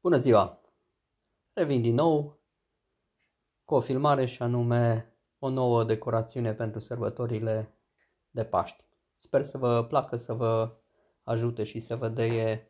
Bună ziua! Revin din nou cu o filmare și anume o nouă decorațiune pentru sărbătorile de Paști. Sper să vă placă, să vă ajute și să vă dea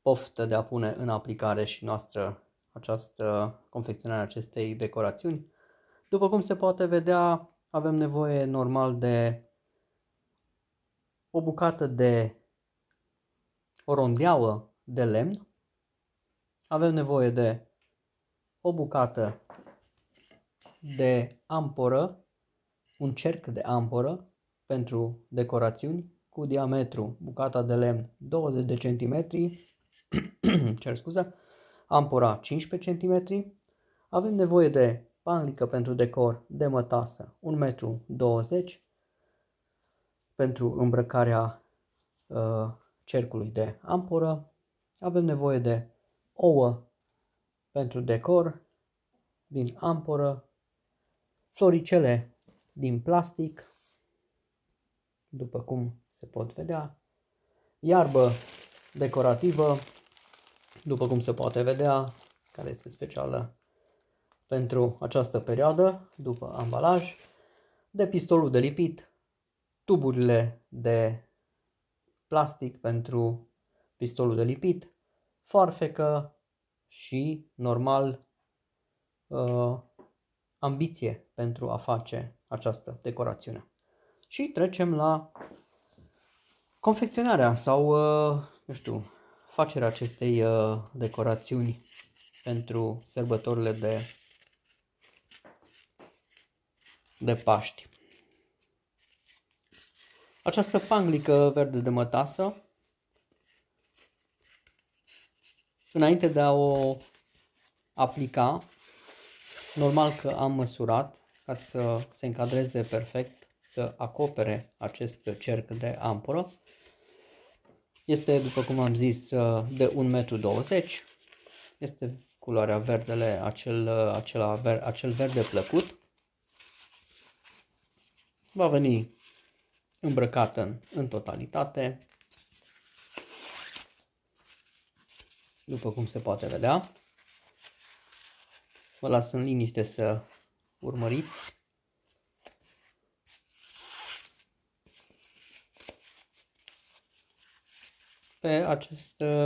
poftă de a pune în aplicare și noastră această confecționare acestei decorațiuni. După cum se poate vedea, avem nevoie normal de o bucată de o rondeaua de lemn. Avem nevoie de o bucată de amporă, un cerc de amporă pentru decorațiuni cu diametru, bucata de lemn 20 de centimetri, cer scuze, ampora 15 cm. Avem nevoie de panglică pentru decor de mătasă 1,20 m pentru îmbrăcarea cercului de amporă. Avem nevoie de ouă pentru decor din amporă, floricele din plastic, după cum se pot vedea, iarbă decorativă, după cum se poate vedea, care este specială pentru această perioadă, după ambalaj, de pistolul de lipit, tuburile de plastic pentru pistolul de lipit, foarfecă și, normal, ambiție pentru a face această decorațiune. Și trecem la confecționarea sau, nu știu, facerea acestei decorațiuni pentru sărbătorile de Paști. Această panglică verde de mătasă, înainte de a o aplica, normal că am măsurat ca să se încadreze perfect, să acopere acest cerc de amporă. Este, după cum am zis, de 1,20 m. Este culoarea verdele, acel verde plăcut. Va veni îmbrăcată în totalitate, după cum se poate vedea. Vă las în liniște să urmăriți. Pe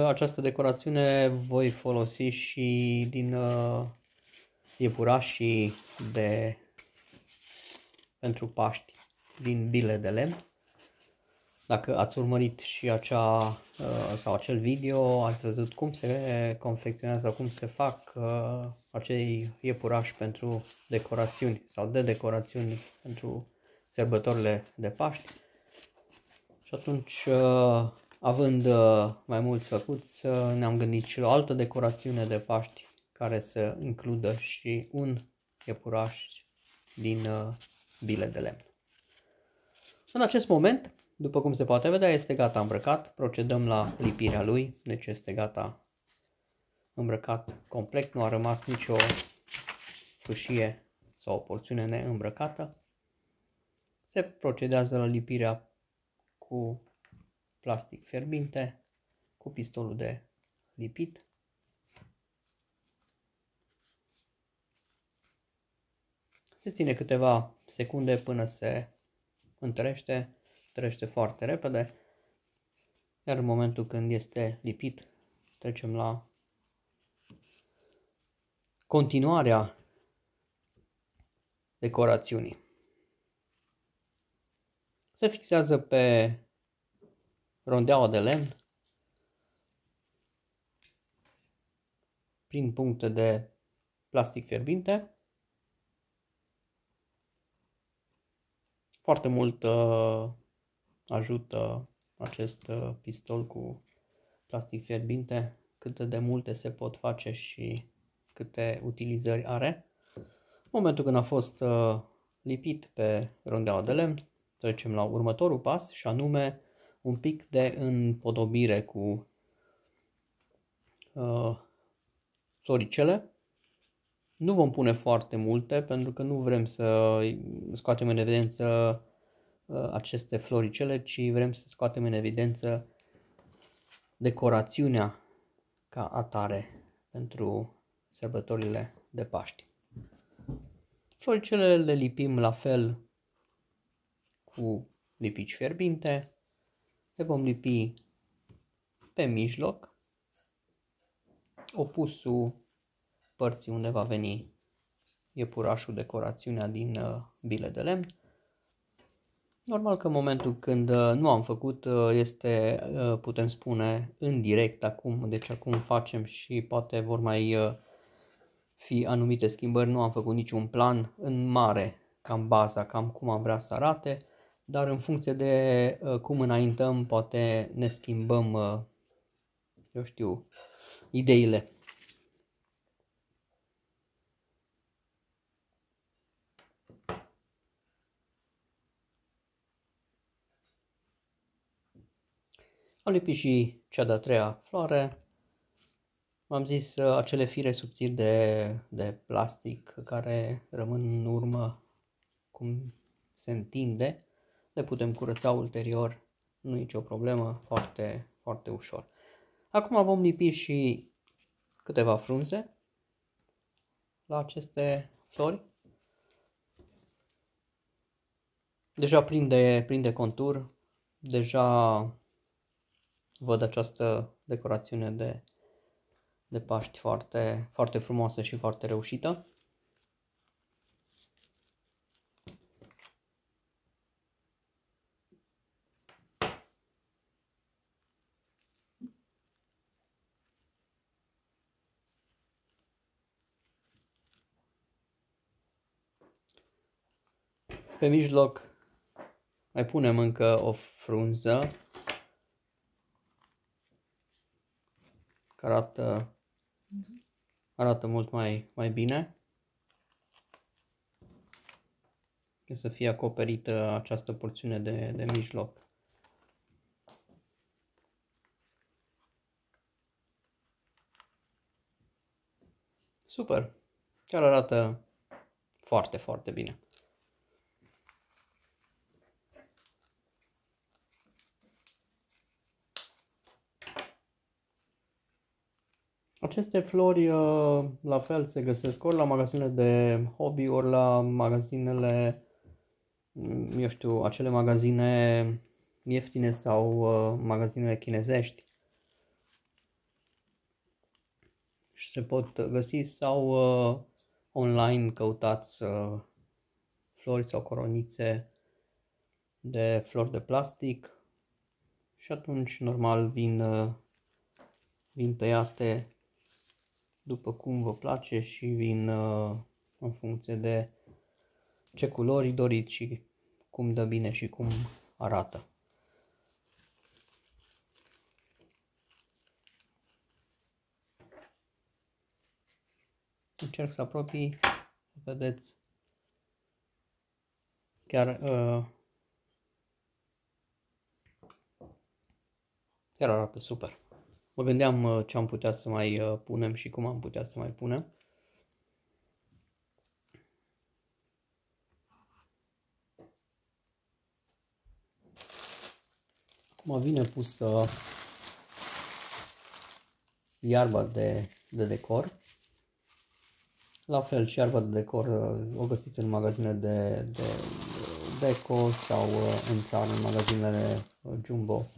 această decorațiune voi folosi și din iepurașii pentru Paști din bile de lemn. Dacă ați urmărit și acel video, ați văzut cum se confecționează, cum se fac acei iepurași pentru decorațiuni sau de decorațiuni pentru sărbătorile de Paști. Și atunci, având mai mulți făcuți, ne-am gândit și la o altă decorațiune de Paști care să includă și un iepuraș din bile de lemn. În acest moment, după cum se poate vedea, este gata îmbrăcat. Procedăm la lipirea lui, deci este gata îmbrăcat complet, nu a rămas nicio fâșie sau o porțiune neîmbrăcată. Se procedează la lipirea cu plastic fierbinte, cu pistolul de lipit. Se ține câteva secunde până se întărește foarte repede, iar în momentul când este lipit, trecem la continuarea decorațiunii. Se fixează pe rondeaua de lemn prin puncte de plastic fierbinte. Foarte mult ajută acest pistol cu plastic fierbinte, câte de multe se pot face și câte utilizări are. În momentul când a fost lipit pe rondeaua de lemn, trecem la următorul pas și anume un pic de împodobire cu floricele. Nu vom pune foarte multe pentru că nu vrem să scoatem în evidență aceste floricele, ci vrem să scoatem în evidență decorațiunea ca atare pentru sărbătorile de Paști. Floricele le lipim la fel cu lipici fierbinte. Le vom lipi pe mijloc, opusul părții unde va veni iepurașul, decorațiunea din bile de lemn. Normal că în momentul când nu am făcut este, putem spune, în direct acum, deci acum facem și poate vor mai fi anumite schimbări, nu am făcut niciun plan în mare, cam baza, cam cum am vrea să arate, dar în funcție de cum înaintăm, poate ne schimbăm, eu știu, ideile. Am lipit și cea de-a treia floare. V-am zis, acele fire subțiri de plastic care rămân în urmă, cum se întinde, le putem curăța ulterior, nu e nicio problemă, foarte, foarte ușor. Acum vom lipi și câteva frunze la aceste flori. Deja prinde contur, deja văd această decorațiune de Paști foarte, foarte frumoasă și foarte reușită. Pe mijloc mai punem încă o frunză care arată mult mai bine. Să fie acoperită această porțiune de mijloc. Super! Chiar arată foarte, foarte bine. Aceste flori la fel se găsesc ori la magazinele de hobby, ori la magazinele, eu știu, acele magazine ieftine sau magazinele chinezești. Și se pot găsi sau online căutați flori sau coronițe de flori de plastic și atunci normal vin tăiate după cum vă place și vin în funcție de ce culori doriți și cum dă bine și cum arată. Încerc să apropii, vedeți, chiar arată super. Mă gândeam ce am putea să mai punem și cum am putea să mai punem. Acum vine pusă iarba de decor. La fel și iarba de decor o găsiți în magazine de deco sau în țară, în magazinele Jumbo.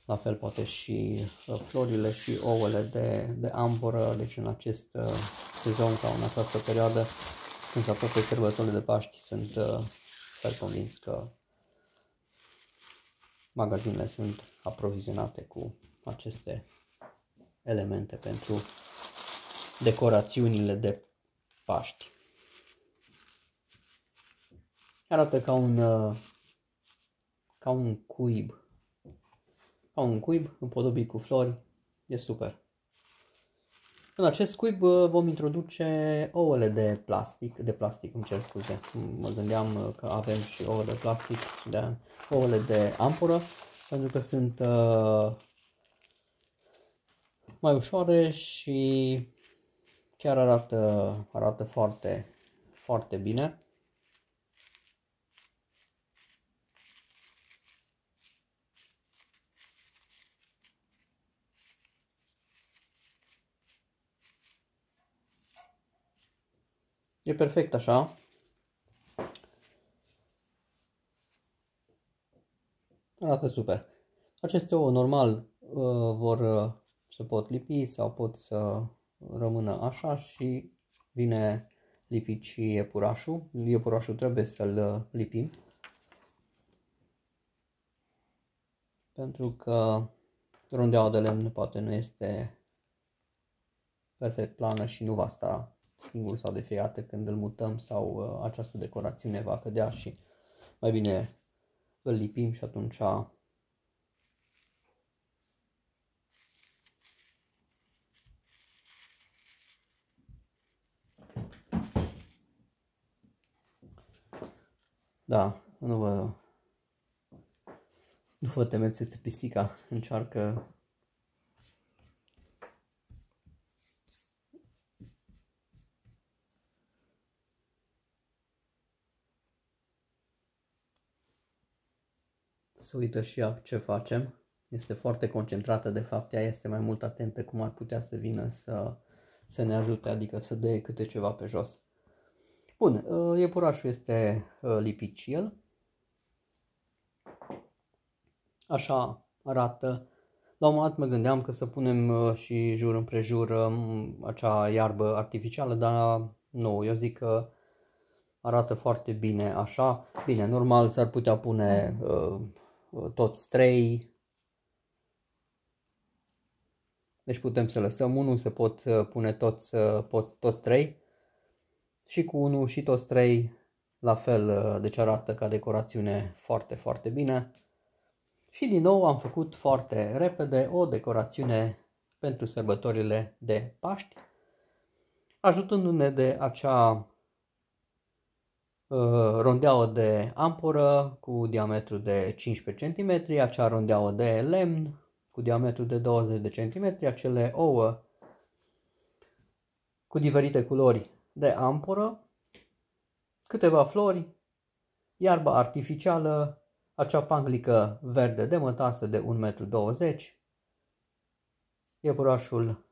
La fel poate și florile și ouăle de amboră, deci în acest sezon sau în această perioadă, când se apropie sărbătorile de Paști, sunt super convins că magazinele sunt aprovizionate cu aceste elemente pentru decorațiunile de Paști. Arată ca un cuib. Ca un cuib împodobit cu flori. E super. În acest cuib vom introduce ouăle de plastic, îmi cer scuze. Mă gândeam că avem și ouă de plastic, ouăle de amporă, pentru că sunt mai ușoare și chiar arată foarte, foarte bine. E perfect așa. Arată super. Aceste ouă normal se pot lipi sau pot să rămână așa și vine lipit și iepurașul. Iepurașul trebuie să-l lipim pentru că rondeaua de lemn poate nu este perfect plană și nu va sta singur sau de fiecare dată când îl mutăm sau această decorațiune va cădea și mai bine îl lipim și atunci da, nu vă temeți, este pisica, încearcă să uită și ea ce facem. Este foarte concentrată, de fapt ea este mai mult atentă cum ar putea să vină să ne ajute, adică să dea câte ceva pe jos. Bun, iepurașul este lipit și el. Așa arată. La un moment dat mă gândeam că să punem și jur împrejur acea iarbă artificială, dar nu, eu zic că arată foarte bine așa. Bine, normal s-ar putea pune tot strei. Deci putem să lăsăm unul, se pot pune toți trei. Și cu unul și toți trei la fel, deci arată ca decorațiune foarte, foarte bine. Și din nou am făcut foarte repede o decorațiune pentru sărbătorile de Paști, ajutându-ne de acea rondeaua de amporă cu diametru de 15 cm, acea rondeaua de lemn cu diametru de 20 de cm, acele ouă cu diferite culori de amporă, câteva flori, iarba artificială, acea panglică verde de mătase de 1,20 m, iepurașul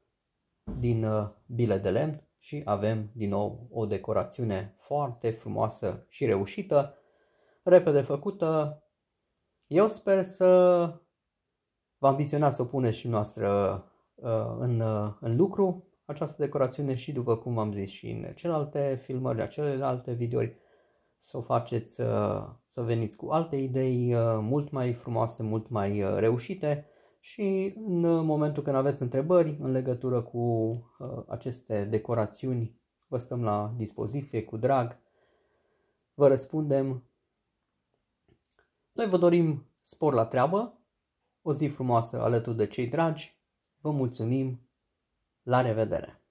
din bile de lemn și avem din nou o decorațiune foarte frumoasă și reușită, repede făcută. Eu sper să vă ambiționați să o puneți și noastră în lucru această decorațiune și după cum am zis și în celelalte filmări, la celelalte videouri, să o faceți, să veniți cu alte idei mult mai frumoase, mult mai reușite și în momentul când aveți întrebări în legătură cu aceste decorațiuni, vă stăm la dispoziție cu drag, vă răspundem. Noi vă dorim spor la treabă, o zi frumoasă alături de cei dragi, vă mulțumim, la revedere!